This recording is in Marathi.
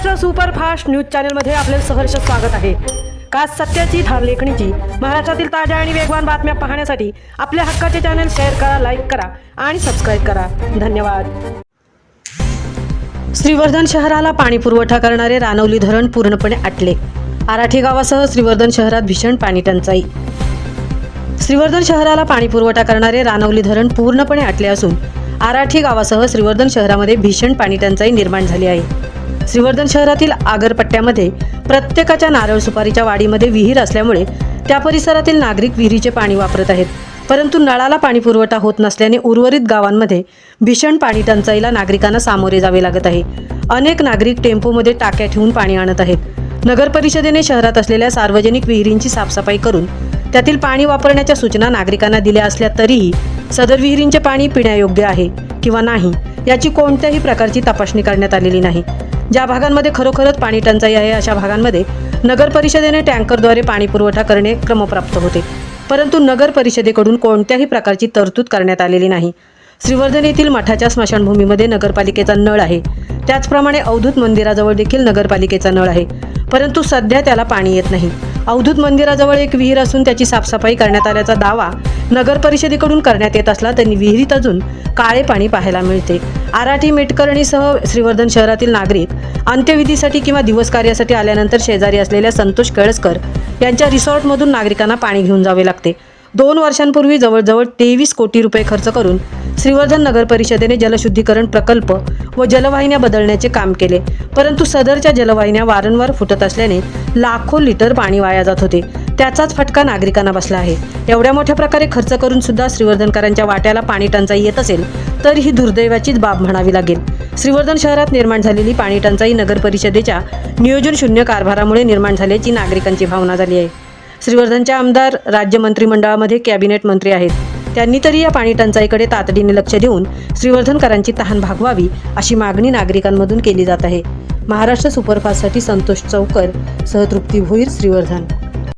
महाराष्ट्र सुपरफास्ट न्यूज चॅनलमध्ये आपले सहर्ष स्वागत आहे। खास सत्याची धार लेखणीची महाराष्ट्रातील ताज्या आणि वेगवान बातम्या पाहण्यासाठी आपल्या हक्काचे चॅनल शेअर करा, लाईक करा आणि सबस्क्राईब करा। धन्यवाद। श्रीवर्धन शहराला पाणी पुरवठा करणारे रानवली धरण पूर्णपणे आटले। आराठी गावासह श्रीवर्धन शहरात भीषण पाणी टंचाई। श्रीवर्धन शहराला पाणी पुरवठा करणारे रानवली धरण पूर्णपणे आटले असून आराठी गावासह श्रीवर्धन शहरामध्ये भीषण पाणी टंचाई निर्माण झाली आहे। श्रीवर्धन शहरातील आगरपट्ट्यामध्ये प्रत्येकाच्या नारळ सुपारीच्या वाडीमध्ये विहीर असल्यामुळे त्या परिसरातील नागरिक विहिरीचे पाणी वापरत आहेत, परंतु नळाला पाणी पुरवठा होत नसल्याने उर्वरित गावांमध्ये भीषण पाणी टंचाईला नागरिकांना सामोरे जावे लागत आहे। अनेक नागरिक टेम्पोमध्ये टाक्या ठेवून पाणी आणत आहेत। नगर परिषदेने शहरात असलेल्या सार्वजनिक विहिरींची साफसफाई करून त्यातील पाणी वापरण्याच्या सूचना नागरिकांना दिल्या असल्या तरीही सदर विहिरींचे पाणी पिण्यायोग्य आहे किंवा नाही याची कोणत्याही प्रकारची तपासणी करण्यात आलेली नाही। ज्या भागांमध्ये खरोखरच पाणी टंचाई आहे अशा भागांमध्ये नगर परिषदेने टँकरद्वारे पाणी पुरवठा करणे क्रमप्राप्त होते, परंतु नगर परिषदेकडून कोणत्याही प्रकारची तरतूद करण्यात आलेली नाही। श्रीवर्धन येथील मठाच्या स्मशानभूमीमध्ये नगरपालिकेचा नळ आहे, त्याचप्रमाणे अवधूत मंदिराजवळ देखील नगरपालिकेचा नळ आहे, परंतु सध्या त्याला पाणी येत नाही। अवधूत मंदिराजवळ एक विहीर असून त्याची साफसफाई करण्यात आल्याचा दावा नगर परिषदेकडून करण्यात येत असला तरी विहिरीत अजून काळे पाणी पाहायला मिळते। आराठी मेटकरणीसह श्रीवर्धन शहरातील नागरिक अंत्यविधीसाठी किंवा दिवस कार्यासाठी आल्यानंतर शेजारी असलेल्या संतोष केळसकर यांच्या रिसॉर्टमधून नागरिकांना पाणी घेऊन जावे लागते। 2 वर्षांपूर्वी जवळजवळ 23 कोटी रुपये खर्च करून श्रीवर्धन नगर परिषदेने जलशुद्धीकरण प्रकल्प व जलवाहिन्या बदलण्याचे काम केले, परंतु सदरच्या जलवाहिन्या वारंवार फुटत असल्याने लाखो लिटर पाणी वाया जात होते। त्याचाच फटका नागरिकांना बसला आहे। एवढ्या मोठ्या प्रकारे खर्च करून सुद्धा श्रीवर्धनकरांच्या वाट्याला पाणी टंचाई येत असेल तर ही दुर्दैवाचीच बाब म्हणावी लागेल। श्रीवर्धन शहरात निर्माण झालेली पाणी टंचाई नगर परिषदेच्या नियोजन शून्य कारभारामुळे निर्माण झाल्याची नागरिकांची भावना झाली आहे। श्रीवर्धनचे आमदार राज्य मंत्रिमंडळामध्ये कॅबिनेट मंत्री आहेत, त्यांनी तरी या पाणी टंचाईकडे तातडीने लक्ष देऊन श्रीवर्धनकरांची तहान भागवावी अशी मागणी नागरिकांमधून केली जात आहे। महाराष्ट्र सुपरफास्टसाठी संतोष चौकर सह तृप्ती भोईर, श्रीवर्धन।